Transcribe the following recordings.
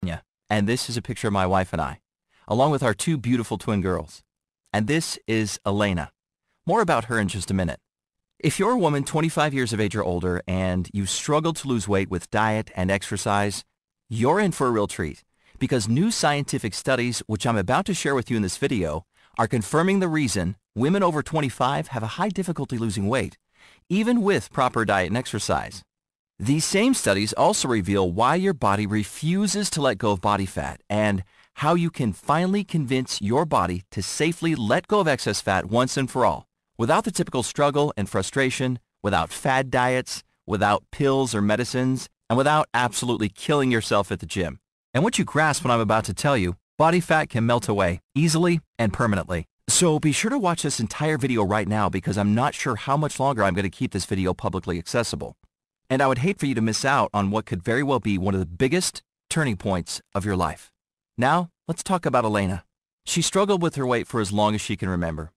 Yeah. And this is a picture of my wife and I, along with our two beautiful twin girls. And this is Elena. More about her in just a minute. If you're a woman 25 years of age or older and you struggle to lose weight with diet and exercise, you're in for a real treat, because new scientific studies, which I'm about to share with you in this video, are confirming the reason women over 25 have a high difficulty losing weight, even with proper diet and exercise. These same studies also reveal why your body refuses to let go of body fat and how you can finally convince your body to safely let go of excess fat once and for all, without the typical struggle and frustration, without fad diets, without pills or medicines, and without absolutely killing yourself at the gym. And once you grasp what I'm about to tell you, body fat can melt away easily and permanently. So be sure to watch this entire video right now, because I'm not sure how much longer I'm going to keep this video publicly accessible. And I would hate for you to miss out on what could very well be one of the biggest turning points of your life. Now, let's talk about Elena. She struggled with her weight for as long as she can remember.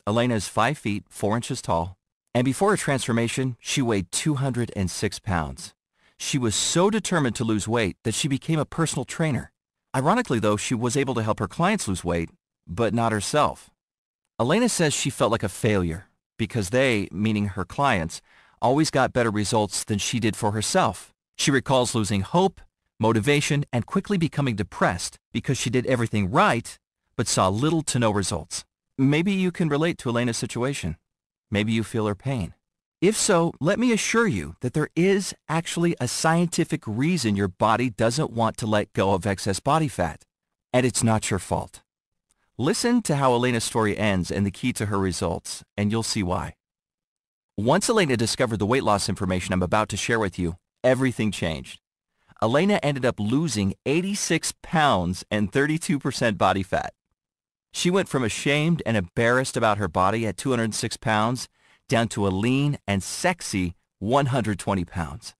Elena is 5 feet, 4 inches tall, and before her transformation, she weighed 206 pounds. She was so determined to lose weight that she became a personal trainer. Ironically, though, she was able to help her clients lose weight, but not herself. Elena says she felt like a failure because they, meaning her clients, always got better results than she did for herself. She recalls losing hope, motivation, and quickly becoming depressed because she did everything right, but saw little to no results. Maybe you can relate to Elena's situation. Maybe you feel her pain. If so, let me assure you that there is actually a scientific reason your body doesn't want to let go of excess body fat, and it's not your fault. Listen to how Elena's story ends and the key to her results, and you'll see why. Once Elena discovered the weight loss information I'm about to share with you, everything changed. Elena ended up losing 86 pounds and 32% body fat. She went from ashamed and embarrassed about her body at 206 pounds down to a lean and sexy 120 pounds.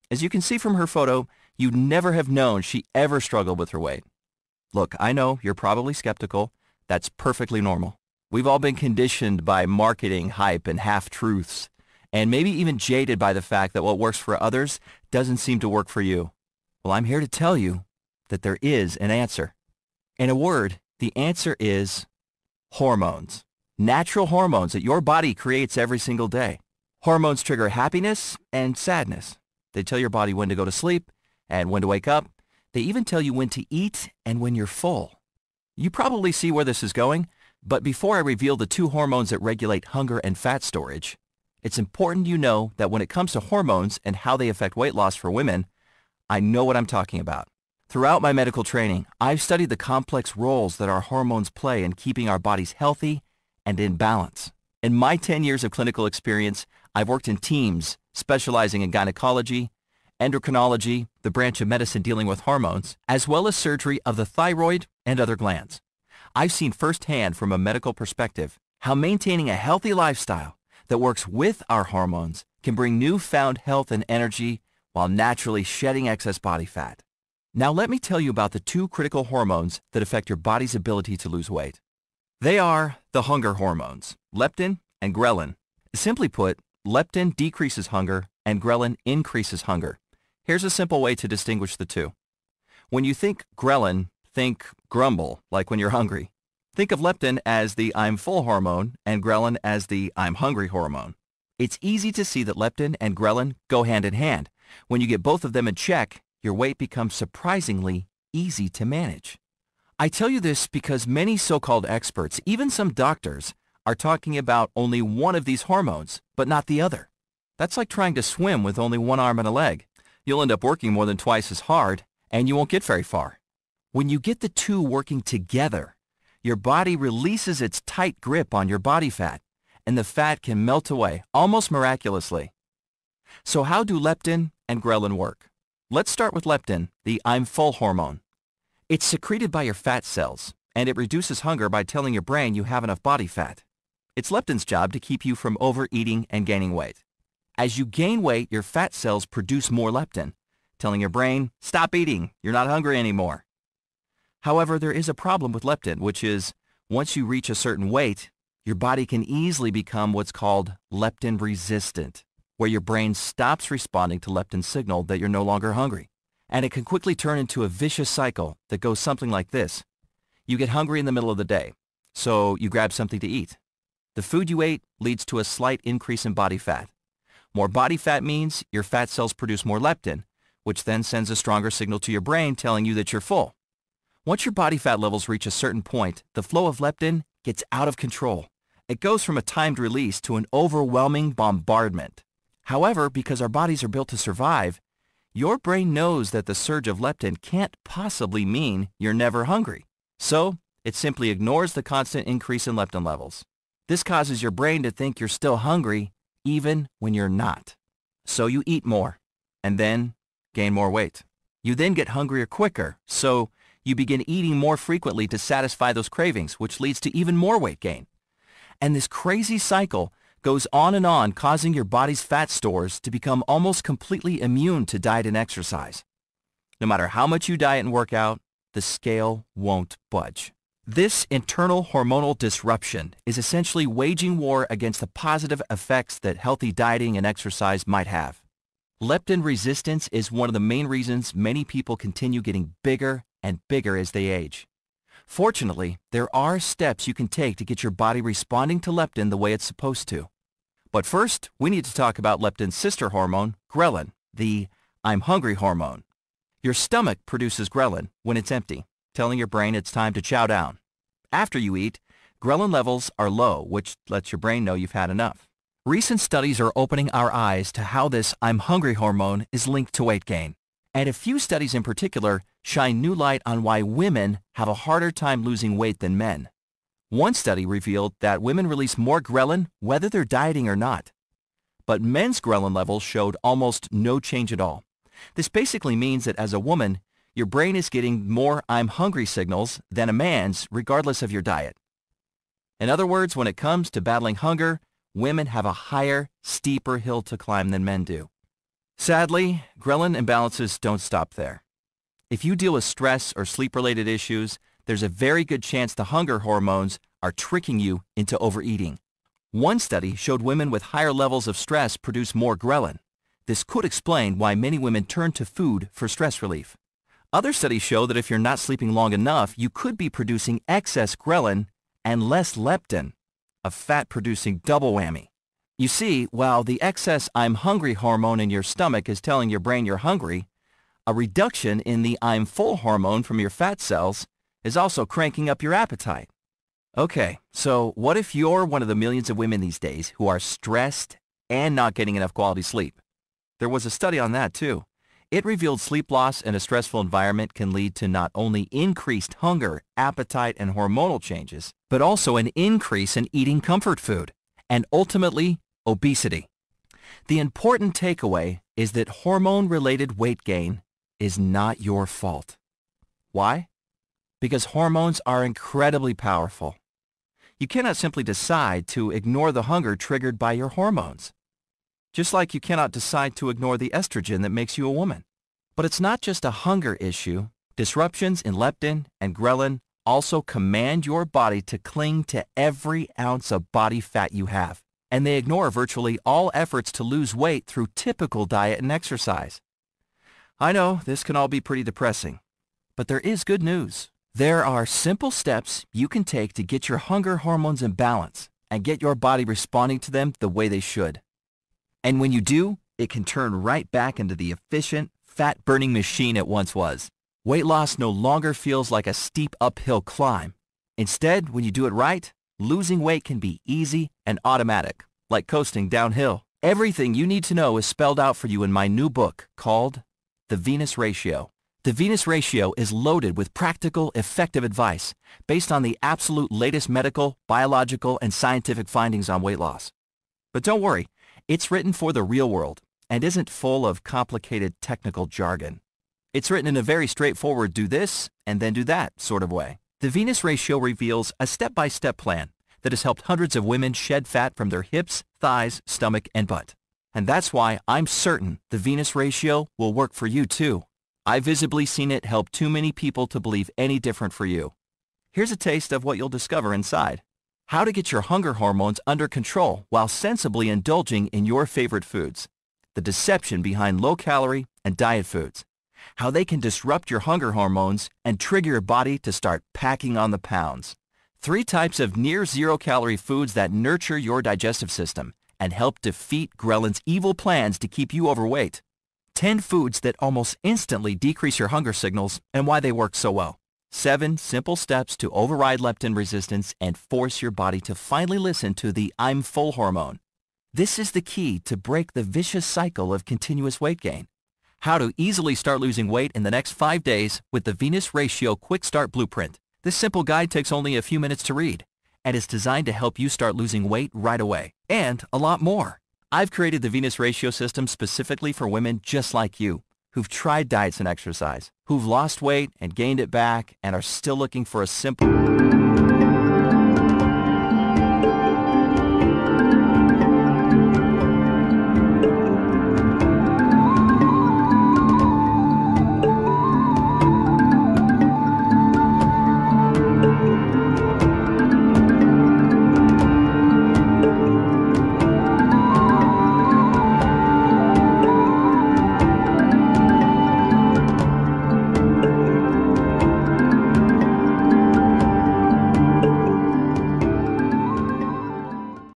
As you can see from her photo, you'd never have known she ever struggled with her weight. Look, I know you're probably skeptical. That's perfectly normal. We've all been conditioned by marketing hype and half-truths, and maybe even jaded by the fact that what works for others doesn't seem to work for you. Well, I'm here to tell you that there is an answer. In a word, the answer is hormones. Natural hormones that your body creates every single day. Hormones trigger happiness and sadness. They tell your body when to go to sleep and when to wake up. They even tell you when to eat and when you're full. You probably see where this is going, but before I reveal the two hormones that regulate hunger and fat storage, it's important you know that when it comes to hormones and how they affect weight loss for women, I know what I'm talking about. Throughout my medical training, I've studied the complex roles that our hormones play in keeping our bodies healthy and in balance. In my 10 years of clinical experience, I've worked in teams specializing in gynecology, endocrinology, the branch of medicine dealing with hormones, as well as surgery of the thyroid and other glands. I've seen firsthand from a medical perspective how maintaining a healthy lifestyle that works with our hormones can bring newfound health and energy while naturally shedding excess body fat. Now let me tell you about the two critical hormones that affect your body's ability to lose weight. They are the hunger hormones, leptin and ghrelin. Simply put, leptin decreases hunger and ghrelin increases hunger. Here's a simple way to distinguish the two. When you think ghrelin, think grumble, like when you're hungry. Think of leptin as the I'm full hormone and ghrelin as the I'm hungry hormone. It's easy to see that leptin and ghrelin go hand in hand. When you get both of them in check, your weight becomes surprisingly easy to manage. I tell you this because many so-called experts, even some doctors, are talking about only one of these hormones, but not the other. That's like trying to swim with only one arm and a leg. You'll end up working more than twice as hard, and you won't get very far. When you get the two working together, your body releases its tight grip on your body fat, and the fat can melt away almost miraculously. So how do leptin and ghrelin work? Let's start with leptin, the I'm full hormone. It's secreted by your fat cells, and it reduces hunger by telling your brain you have enough body fat. It's leptin's job to keep you from overeating and gaining weight. As you gain weight, your fat cells produce more leptin, telling your brain, stop eating, you're not hungry anymore. However, there is a problem with leptin, which is, once you reach a certain weight, your body can easily become what's called leptin resistant, where your brain stops responding to leptin's signal that you're no longer hungry. And it can quickly turn into a vicious cycle that goes something like this. You get hungry in the middle of the day, so you grab something to eat. The food you ate leads to a slight increase in body fat. More body fat means your fat cells produce more leptin, which then sends a stronger signal to your brain telling you that you're full. Once your body fat levels reach a certain point, the flow of leptin gets out of control. It goes from a timed release to an overwhelming bombardment. However, because our bodies are built to survive, your brain knows that the surge of leptin can't possibly mean you're never hungry. So, it simply ignores the constant increase in leptin levels. This causes your brain to think you're still hungry even when you're not. So you eat more, and then gain more weight. You then get hungrier quicker, so you begin eating more frequently to satisfy those cravings, which leads to even more weight gain. And this crazy cycle goes on, causing your body's fat stores to become almost completely immune to diet and exercise. No matter how much you diet and work out, the scale won't budge. This internal hormonal disruption is essentially waging war against the positive effects that healthy dieting and exercise might have. Leptin resistance is one of the main reasons many people continue getting bigger and bigger as they age. Fortunately, there are steps you can take to get your body responding to leptin the way it's supposed to. But first, we need to talk about leptin's sister hormone, ghrelin, the I'm hungry hormone. Your stomach produces ghrelin when it's empty, telling your brain it's time to chow down. After you eat, ghrelin levels are low, which lets your brain know you've had enough. Recent studies are opening our eyes to how this I'm hungry hormone is linked to weight gain. And a few studies in particular shine new light on why women have a harder time losing weight than men. One study revealed that women release more ghrelin whether they're dieting or not. But men's ghrelin levels showed almost no change at all. This basically means that as a woman, your brain is getting more I'm hungry signals than a man's regardless of your diet. In other words, when it comes to battling hunger, women have a higher, steeper hill to climb than men do. Sadly, ghrelin imbalances don't stop there. If you deal with stress or sleep-related issues, there's a very good chance the hunger hormones are tricking you into overeating. One study showed women with higher levels of stress produce more ghrelin. This could explain why many women turn to food for stress relief. Other studies show that if you're not sleeping long enough, you could be producing excess ghrelin and less leptin, a fat-producing double whammy. You see, while the excess I'm hungry hormone in your stomach is telling your brain you're hungry, a reduction in the I'm full hormone from your fat cells is also cranking up your appetite. Okay, so what if you're one of the millions of women these days who are stressed and not getting enough quality sleep? There was a study on that too. It revealed sleep loss in a stressful environment can lead to not only increased hunger, appetite, and hormonal changes, but also an increase in eating comfort food, and ultimately, obesity. The important takeaway is that hormone-related weight gain is not your fault. Why? Because hormones are incredibly powerful. You cannot simply decide to ignore the hunger triggered by your hormones. Just like you cannot decide to ignore the estrogen that makes you a woman. But it's not just a hunger issue. Disruptions in leptin and ghrelin also command your body to cling to every ounce of body fat you have. And they ignore virtually all efforts to lose weight through typical diet and exercise. I know this can all be pretty depressing, but there is good news. There are simple steps you can take to get your hunger hormones in balance and get your body responding to them the way they should. And when you do, it can turn right back into the efficient, fat-burning machine it once was. Weight loss no longer feels like a steep uphill climb. Instead, when you do it right, losing weight can be easy and automatic, like coasting downhill. Everything you need to know is spelled out for you in my new book called The Venus Ratio. The Venus Ratio is loaded with practical, effective advice based on the absolute latest medical, biological, and scientific findings on weight loss. But don't worry, it's written for the real world and isn't full of complicated technical jargon. It's written in a very straightforward do this and then do that sort of way. The Venus Ratio reveals a step-by-step plan that has helped hundreds of women shed fat from their hips, thighs, stomach, and butt. And that's why I'm certain the Venus Ratio will work for you too. I've visibly seen it help too many people to believe any different for you. Here's a taste of what you'll discover inside. How to get your hunger hormones under control while sensibly indulging in your favorite foods. The deception behind low-calorie and diet foods. how they can disrupt your hunger hormones and trigger your body to start packing on the pounds. 3 types of near-zero-calorie foods that nurture your digestive system and help defeat ghrelin's evil plans to keep you overweight. 10 foods that almost instantly decrease your hunger signals and why they work so well. 7 simple steps to override leptin resistance and force your body to finally listen to the I'm full hormone. This is the key to break the vicious cycle of continuous weight gain. How to easily start losing weight in the next 5 days with the Venus Ratio Quick Start Blueprint. This simple guide takes only a few minutes to read and is designed to help you start losing weight right away, and a lot more. I've created the Venus Ratio system specifically for women just like you, who've tried diets and exercise, who've lost weight and gained it back and are still looking for a simple